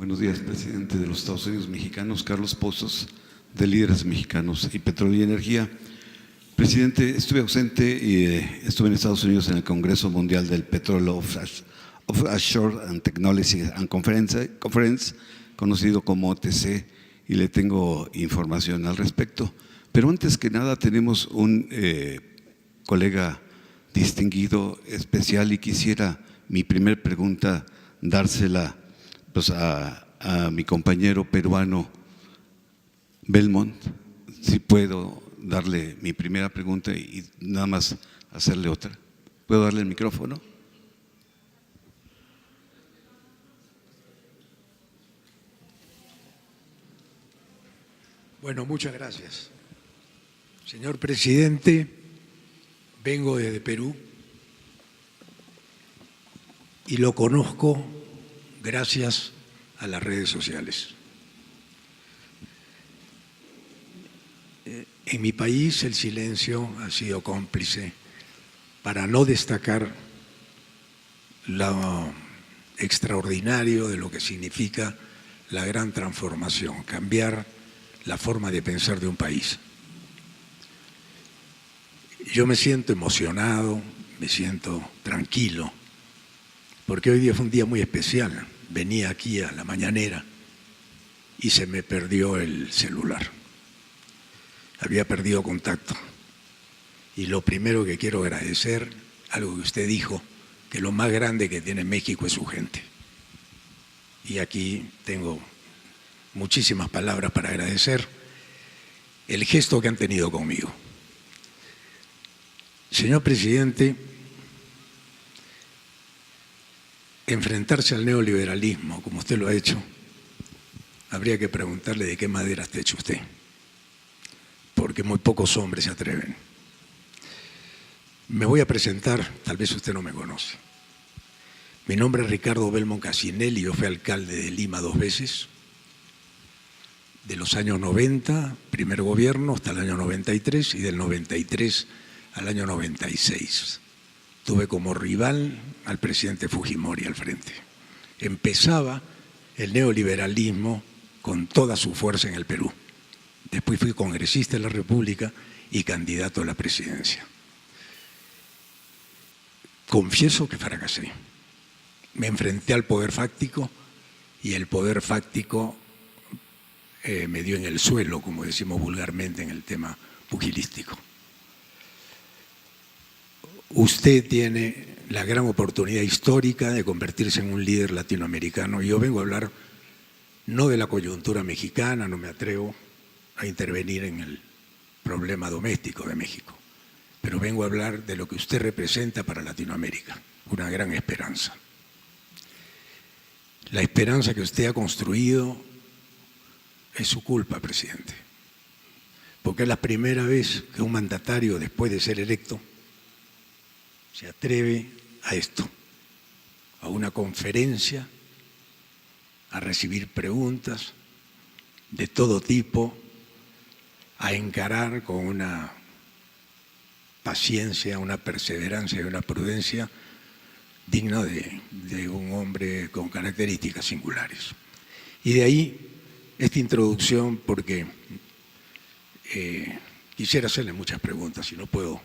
Buenos días, presidente de los Estados Unidos mexicanos, Carlos Pozos, de Líderes Mexicanos y Petróleo y Energía. Presidente, estuve ausente y estuve en Estados Unidos en el Congreso Mundial del Petróleo Offshore and Technology and Conference, conocido como OTC, y le tengo información al respecto. Pero antes que nada tenemos un colega distinguido, especial, y quisiera mi primer pregunta dársela pues, a mi compañero peruano Belmont, si puedo darle mi primera pregunta y nada más hacerle otra. ¿Puedo darle el micrófono? Bueno, muchas gracias. Señor presidente, vengo desde Perú y lo conozco gracias a las redes sociales. En mi país el silencio ha sido cómplice para no destacar lo extraordinario de lo que significa la gran transformación, cambiar la forma de pensar de un país. Yo me siento emocionado, me siento tranquilo, porque hoy día fue un día muy especial. Venía aquí a la mañanera y se me perdió el celular. Había perdido contacto. Y lo primero que quiero agradecer, algo que usted dijo, que lo más grande que tiene México es su gente. Y aquí tengo muchísimas palabras para agradecer el gesto que han tenido conmigo. Señor presidente, enfrentarse al neoliberalismo, como usted lo ha hecho, habría que preguntarle de qué madera está hecho usted, porque muy pocos hombres se atreven. Me voy a presentar, tal vez usted no me conoce. Mi nombre es Ricardo Belmont Casinelli, yo fui alcalde de Lima 2 veces, de los años 90, primer gobierno, hasta el año 93, y del 93 al año 96. Tuve como rival al presidente Fujimori al frente. Empezaba el neoliberalismo con toda su fuerza en el Perú. Después fui congresista de la República y candidato a la presidencia. Confieso que fracasé. Me enfrenté al poder fáctico y el poder fáctico me dio en el suelo, como decimos vulgarmente en el tema pugilístico. Usted tiene la gran oportunidad histórica de convertirse en un líder latinoamericano. Yo vengo a hablar no de la coyuntura mexicana, no me atrevo a intervenir en el problema doméstico de México, pero vengo a hablar de lo que usted representa para Latinoamérica, una gran esperanza. La esperanza que usted ha construido es su culpa, presidente, porque es la primera vez que un mandatario, después de ser electo, se atreve a esto, a una conferencia, a recibir preguntas de todo tipo, a encarar con una paciencia, una perseverancia y una prudencia digna de un hombre con características singulares. Y de ahí esta introducción, porque quisiera hacerle muchas preguntas y no puedo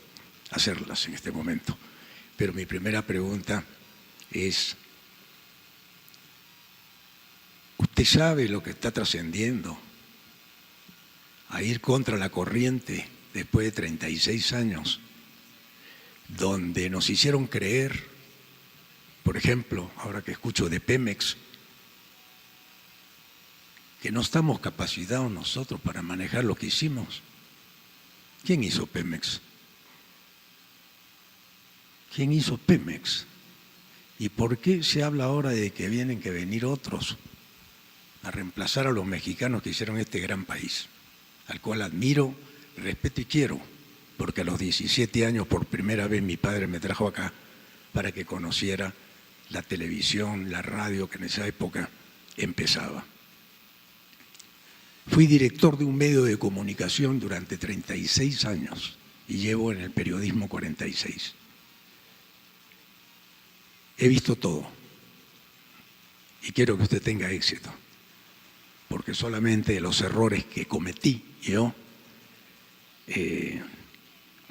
hacerlas en este momento. Pero mi primera pregunta es, ¿usted sabe lo que está trascendiendo a ir contra la corriente después de 36 años, donde nos hicieron creer, por ejemplo, ahora que escucho de Pemex, que no estamos capacitados nosotros para manejar lo que hicimos? ¿Quién hizo Pemex? ¿Quién hizo Pemex? ¿Y por qué se habla ahora de que vienen que venir otros a reemplazar a los mexicanos que hicieron este gran país, al cual admiro, respeto y quiero? Porque a los 17 años por primera vez mi padre me trajo acá para que conociera la televisión, la radio, que en esa época empezaba. Fui director de un medio de comunicación durante 36 años y llevo en el periodismo 46. He visto todo y quiero que usted tenga éxito. porque solamente los errores que cometí yo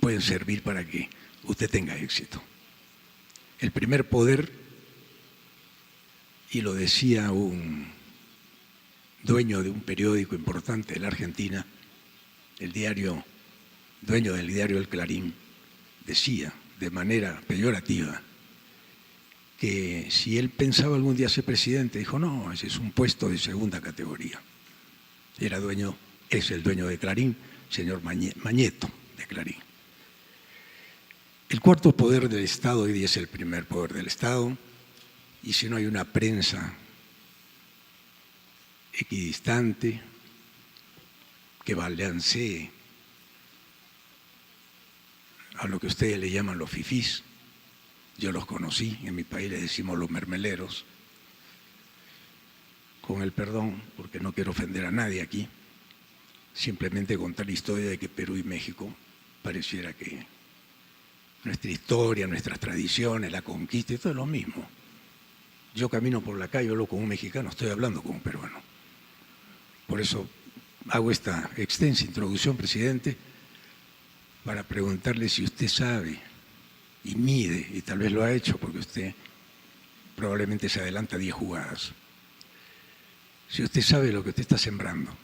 pueden servir para que usted tenga éxito. El primer poder, y lo decía un dueño de un periódico importante de la Argentina, dueño del diario El Clarín, decía de manera peyorativa que si él pensaba algún día ser presidente, dijo, no, ese es un puesto de segunda categoría. Es el dueño de Clarín, señor Mañeto de Clarín. El cuarto poder del Estado hoy día es el primer poder del Estado, y si no hay una prensa equidistante que balancee a lo que ustedes le llaman los fifís, yo los conocí, en mi país le decimos los mermeleros, con el perdón, porque no quiero ofender a nadie aquí, simplemente contar la historia de que Perú y México pareciera que nuestra historia, nuestras tradiciones, la conquista, todo es lo mismo. Yo camino por la calle, hablo con un mexicano, estoy hablando con un peruano. Por eso hago esta extensa introducción, presidente, para preguntarle si usted sabe y mide, y tal vez lo ha hecho porque usted probablemente se adelanta 10 jugadas, si usted sabe lo que usted está sembrando,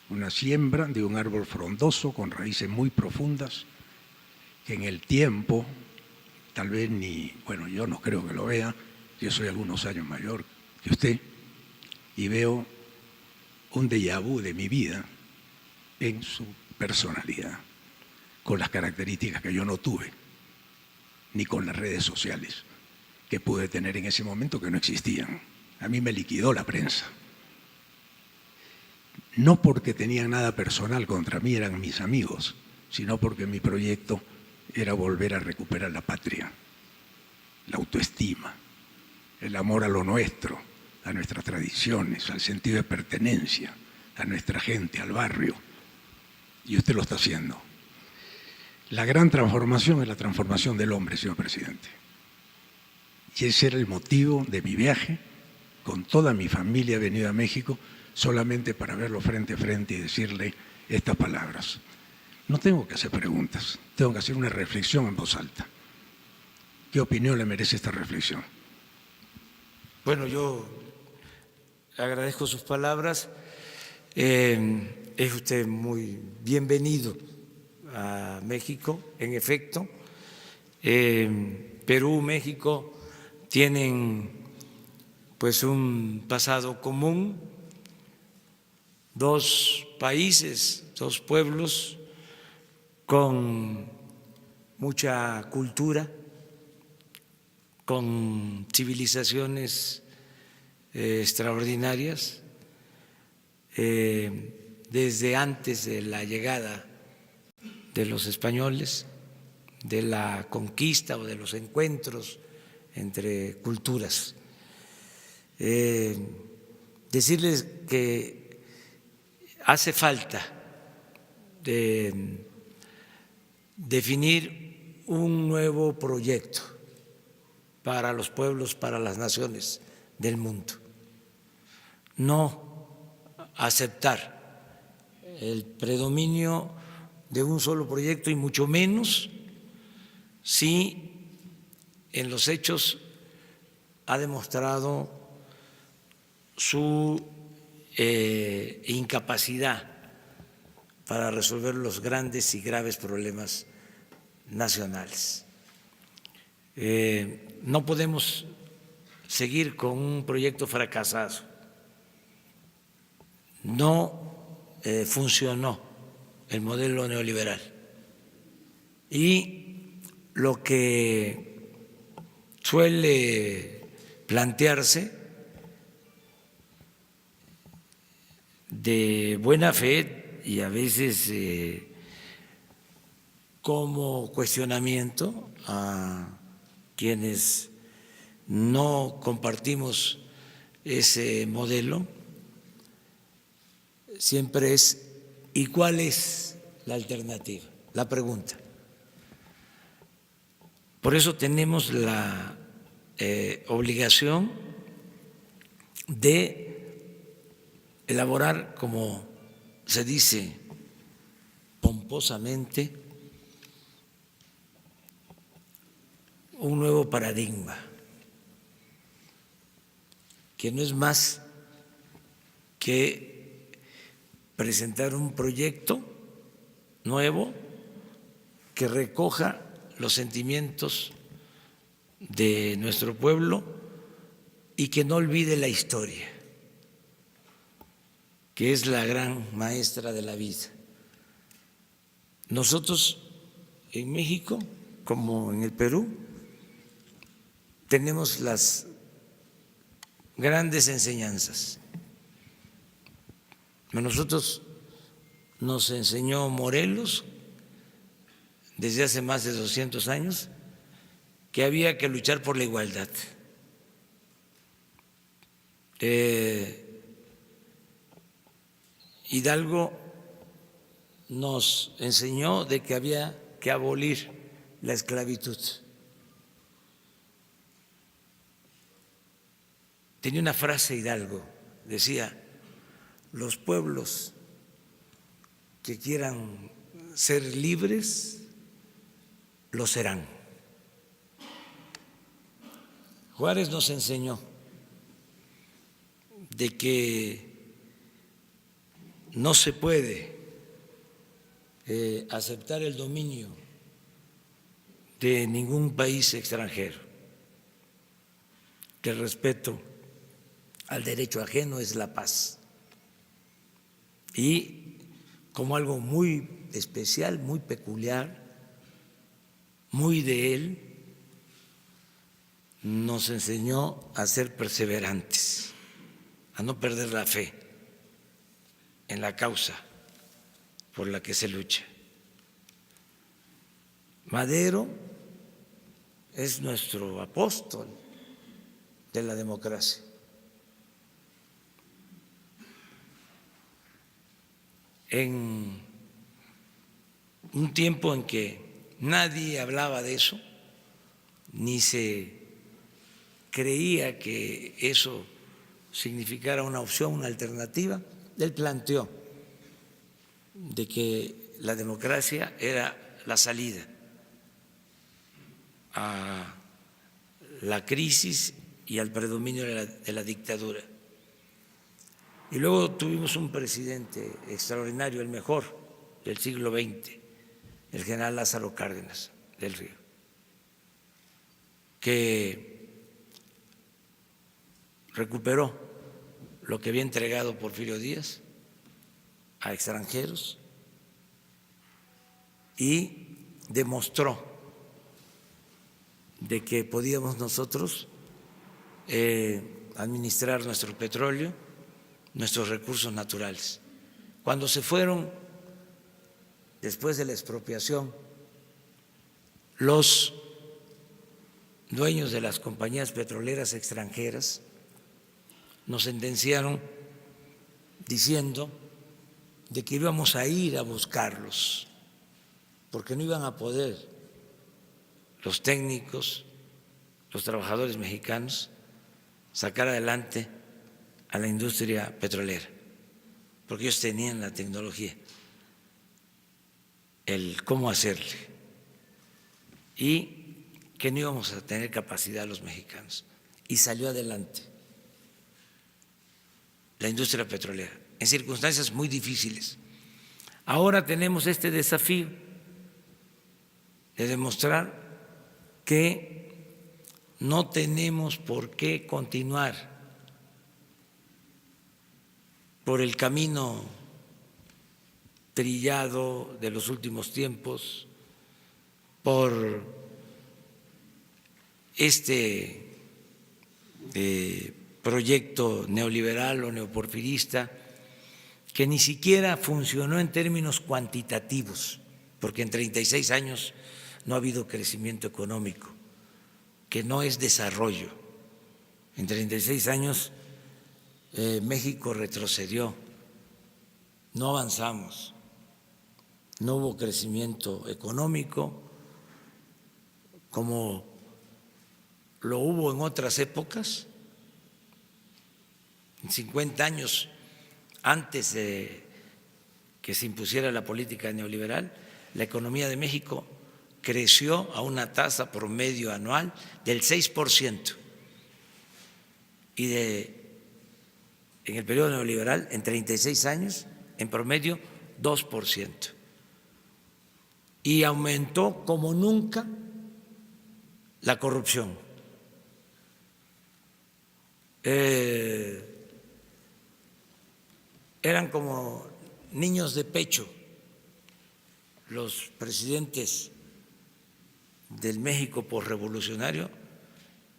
una siembra de un árbol frondoso con raíces muy profundas, que en el tiempo, tal vez bueno, yo no creo que lo vea, yo soy algunos años mayor que usted, y veo un déjà vu de mi vida en su personalidad, con las características que yo no tuve, ni con las redes sociales que pude tener en ese momento que no existían. A mí me liquidó la prensa. No porque tenían nada personal contra mí, eran mis amigos, sino porque mi proyecto era volver a recuperar la patria, la autoestima, el amor a lo nuestro, a nuestras tradiciones, al sentido de pertenencia, a nuestra gente, al barrio. Y usted lo está haciendo. La gran transformación es la transformación del hombre, señor presidente. Y ese era el motivo de mi viaje. Con toda mi familia he venido a México solamente para verlo frente a frente y decirle estas palabras. No tengo que hacer preguntas, tengo que hacer una reflexión en voz alta. ¿Qué opinión le merece esta reflexión? Bueno, yo agradezco sus palabras. Es usted muy bienvenido a México, en efecto. Perú, México tienen pues un pasado común, dos países, dos pueblos con mucha cultura, con civilizaciones extraordinarias, desde antes de la llegada de los españoles, de la conquista o de los encuentros entre culturas. Decirles que hace falta definir un nuevo proyecto para los pueblos, para las naciones del mundo. No aceptar el predominio de un solo proyecto y mucho menos si en los hechos ha demostrado su incapacidad para resolver los grandes y graves problemas nacionales. No podemos seguir con un proyecto fracasado. No funcionó el modelo neoliberal. Y lo que suele plantearse de buena fe y a veces como cuestionamiento a quienes no compartimos ese modelo, siempre es ¿y cuál es la alternativa? La pregunta. Por eso tenemos la obligación de elaborar, como se dice pomposamente, un nuevo paradigma, que no es más que presentar un proyecto nuevo que recoja los sentimientos de nuestro pueblo y que no olvide la historia, que es la gran maestra de la vida. Nosotros en México, como en el Perú, tenemos las grandes enseñanzas. A nosotros nos enseñó Morelos desde hace más de 200 años que había que luchar por la igualdad. Hidalgo nos enseñó de que había que abolir la esclavitud. Tenía una frase Hidalgo, decía: los pueblos que quieran ser libres, lo serán. Juárez nos enseñó de que no se puede aceptar el dominio de ningún país extranjero, que el respeto al derecho ajeno es la paz. Y como algo muy especial, muy peculiar, muy de él, nos enseñó a ser perseverantes, a no perder la fe en la causa por la que se lucha. Madero es nuestro apóstol de la democracia. En un tiempo en que nadie hablaba de eso, ni se creía que eso significara una opción, una alternativa, él planteó de que la democracia era la salida a la crisis y al predominio de la dictadura. Y luego tuvimos un presidente extraordinario, el mejor del siglo XX, el general Lázaro Cárdenas del Río, que recuperó lo que había entregado Porfirio Díaz a extranjeros y demostró de que podíamos nosotros administrar nuestro petróleo, nuestros recursos naturales. Cuando se fueron, después de la expropiación, los dueños de las compañías petroleras extranjeras nos sentenciaron diciendo de que íbamos a ir a buscarlos, porque no iban a poder los técnicos, los trabajadores mexicanos, sacar adelante a la industria petrolera, porque ellos tenían la tecnología, el cómo hacerle, y que no íbamos a tener capacidad los mexicanos. Y salió adelante la industria petrolera en circunstancias muy difíciles. Ahora tenemos este desafío de demostrar que no tenemos por qué continuar por el camino trillado de los últimos tiempos, por este proyecto neoliberal o neoporfirista que ni siquiera funcionó en términos cuantitativos, porque en 36 años no ha habido crecimiento económico, que no es desarrollo. En 36 años México retrocedió, no avanzamos, no hubo crecimiento económico como lo hubo en otras épocas. En 50 años antes de que se impusiera la política neoliberal, la economía de México creció a una tasa promedio anual del 6% y en el periodo neoliberal, en 36 años, en promedio 2%. Y aumentó como nunca la corrupción. Eran como niños de pecho los presidentes del México posrevolucionario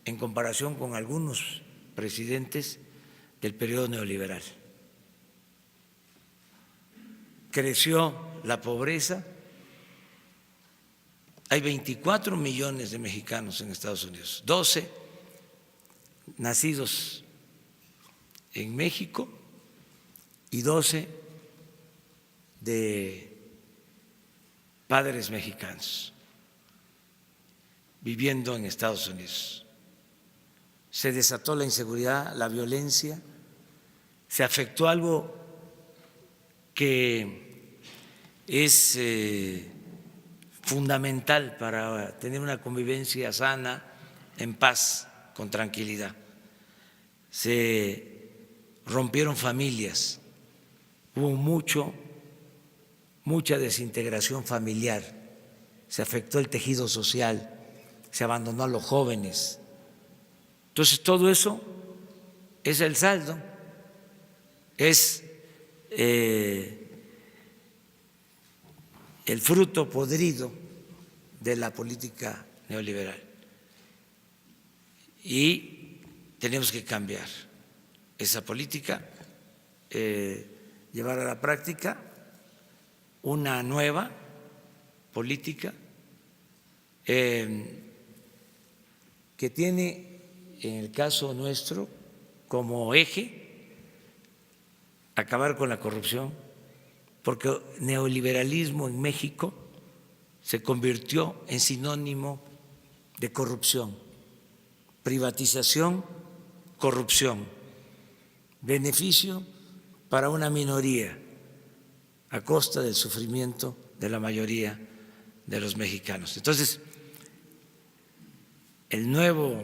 en comparación con algunos presidentes del periodo neoliberal. Creció la pobreza. Hay 24 millones de mexicanos en Estados Unidos, 12 nacidos en México y 12 de padres mexicanos viviendo en Estados Unidos. Se desató la inseguridad, la violencia, se afectó algo que es fundamental para tener una convivencia sana, en paz, con tranquilidad. Se rompieron familias, hubo mucha desintegración familiar, se afectó el tejido social, se abandonó a los jóvenes. Entonces, todo eso es el saldo, es el fruto podrido de la política neoliberal. Y tenemos que cambiar esa política, llevar a la práctica una nueva política que tiene, en el caso nuestro, como eje acabar con la corrupción, porque neoliberalismo en México se convirtió en sinónimo de corrupción, privatización, corrupción, beneficio para una minoría a costa del sufrimiento de la mayoría de los mexicanos. Entonces, el nuevo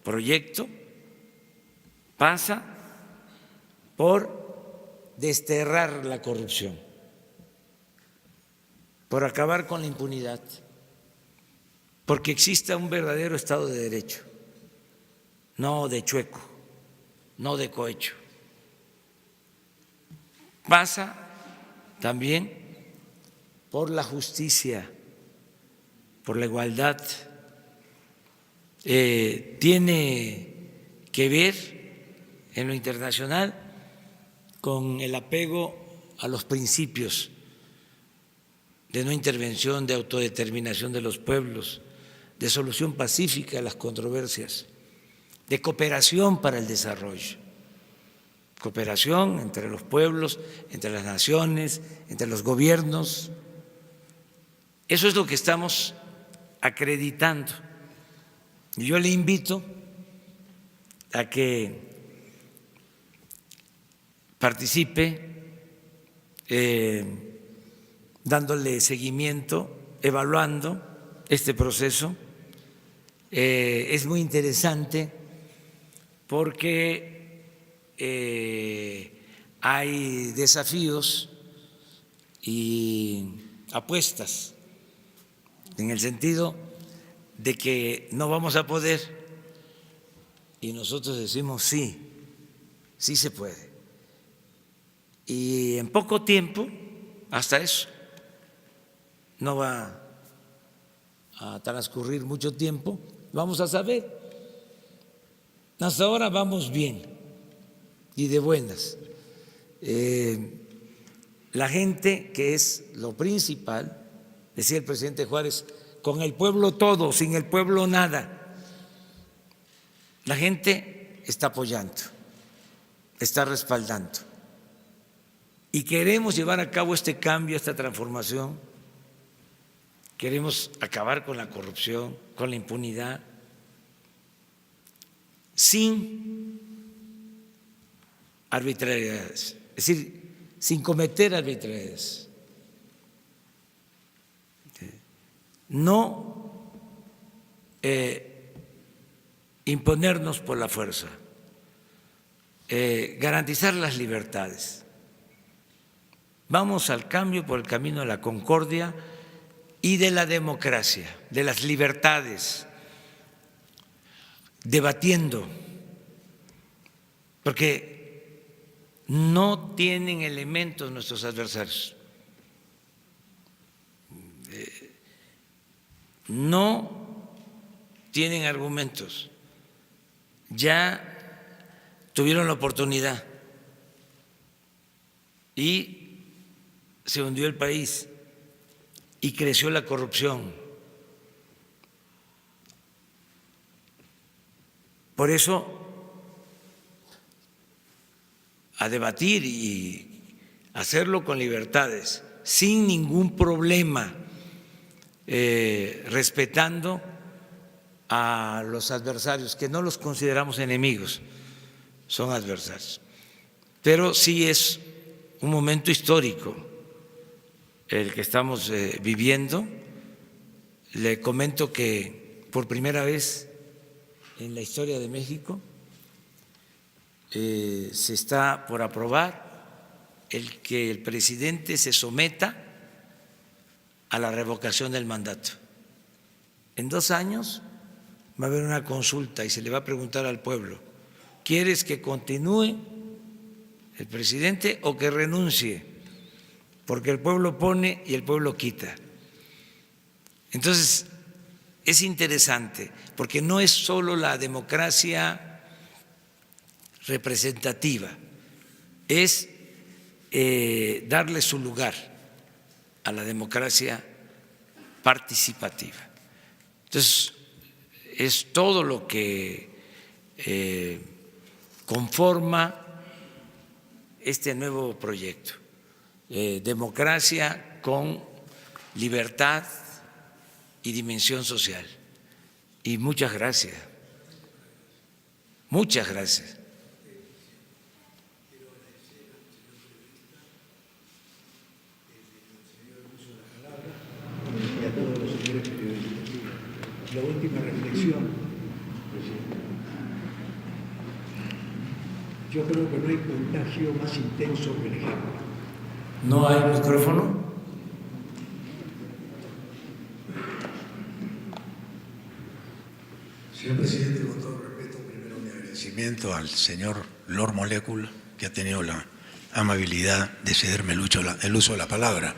proyecto pasa por desterrar la corrupción, por acabar con la impunidad, porque exista un verdadero Estado de Derecho, no de chueco, no de cohecho. Pasa también por la justicia, por la igualdad. Tiene que ver en lo internacional con el apego a los principios de no intervención, de autodeterminación de los pueblos, de solución pacífica a las controversias, de cooperación para el desarrollo, cooperación entre los pueblos, entre las naciones, entre los gobiernos. Eso es lo que estamos acreditando. Y yo le invito a que participe dándole seguimiento, evaluando este proceso. Es muy interesante porque hay desafíos y apuestas en el sentido de que no vamos a poder, y nosotros decimos sí, sí se puede. Y en poco tiempo, hasta eso, no va a transcurrir mucho tiempo, vamos a saber. Hasta ahora vamos bien y de buenas. La gente, que es lo principal, decía el presidente Juárez, con el pueblo todo, sin el pueblo nada. La gente está apoyando, está respaldando. Y queremos llevar a cabo este cambio, esta transformación. Queremos acabar con la corrupción, con la impunidad, sin arbitrariedades. es decir, sin cometer arbitrariedades. No imponernos por la fuerza, garantizar las libertades. Vamos al cambio por el camino de la concordia y de la democracia, de las libertades, debatiendo, porque no tienen elementos nuestros adversarios, no tienen argumentos, ya tuvieron la oportunidad y se hundió el país y creció la corrupción. Por eso, a debatir y hacerlo con libertades, sin ningún problema, respetando a los adversarios, que no los consideramos enemigos, son adversarios. Pero sí es un momento histórico el que estamos viviendo. Le comento que por primera vez en la historia de México se está por aprobar el que el presidente se someta a la revocación del mandato. En 2 años va a haber una consulta y se le va a preguntar al pueblo: ¿quieres que continúe el presidente o que renuncie? Porque el pueblo pone y el pueblo quita. Entonces, es interesante, porque no es solo la democracia representativa, es darle su lugar a la democracia participativa. Entonces, es todo lo que conforma este nuevo proyecto. Democracia con libertad y dimensión social. Y muchas gracias. Muchas gracias. Y a todos los señores periodistas. La última reflexión, presidente. Yo creo que no hay contagio más intenso que el ejemplo. ¿No hay micrófono? Señor presidente, con todo respeto, primero mi agradecimiento al señor Lord Molecule, que ha tenido la amabilidad de cederme el uso de la palabra.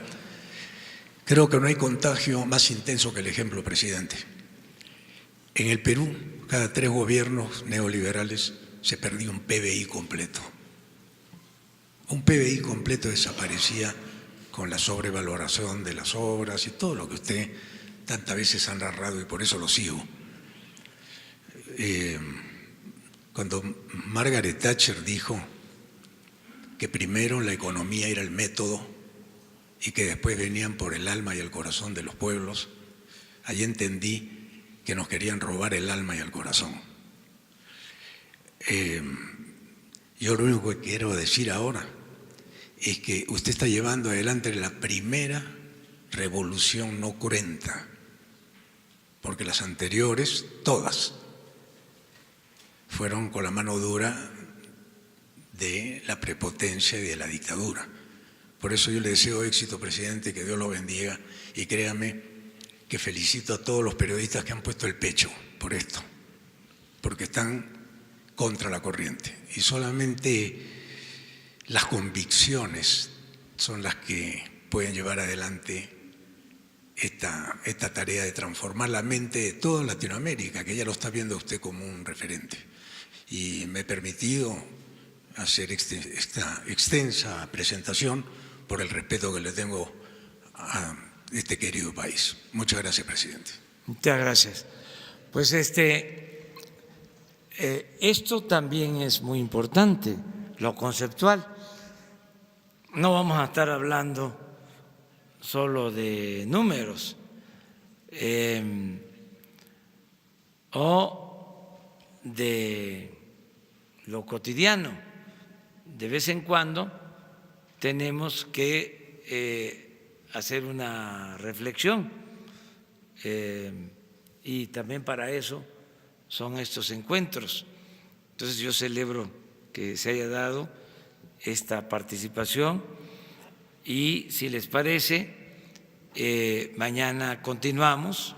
Creo que no hay contagio más intenso que el ejemplo, presidente. En el Perú, cada 3 gobiernos neoliberales se perdía un PBI completo. Un PBI completo desaparecía con la sobrevaloración de las obras y todo lo que usted tantas veces ha narrado, y por eso lo sigo. Cuando Margaret Thatcher dijo que primero la economía era el método y que después venían por el alma y el corazón de los pueblos, allí entendí que nos querían robar el alma y el corazón. Yo lo único que quiero decir ahora es que usted está llevando adelante la primera revolución no cruenta, porque las anteriores, todas, fueron con la mano dura de la prepotencia y de la dictadura. Por eso yo le deseo éxito, presidente, que Dios lo bendiga, y créame que felicito a todos los periodistas que han puesto el pecho por esto, porque están contra la corriente, y solamente las convicciones son las que pueden llevar adelante esta tarea de transformar la mente de toda Latinoamérica, que ya lo está viendo usted como un referente. Y me he permitido hacer esta extensa presentación por el respeto que le tengo a este querido país. Muchas gracias, presidente. Muchas gracias. Pues esto también es muy importante, lo conceptual. No vamos a estar hablando solo de números o de lo cotidiano. De vez en cuando tenemos que hacer una reflexión y también para eso son estos encuentros. Entonces yo celebro que se haya dado esta participación y si les parece, mañana continuamos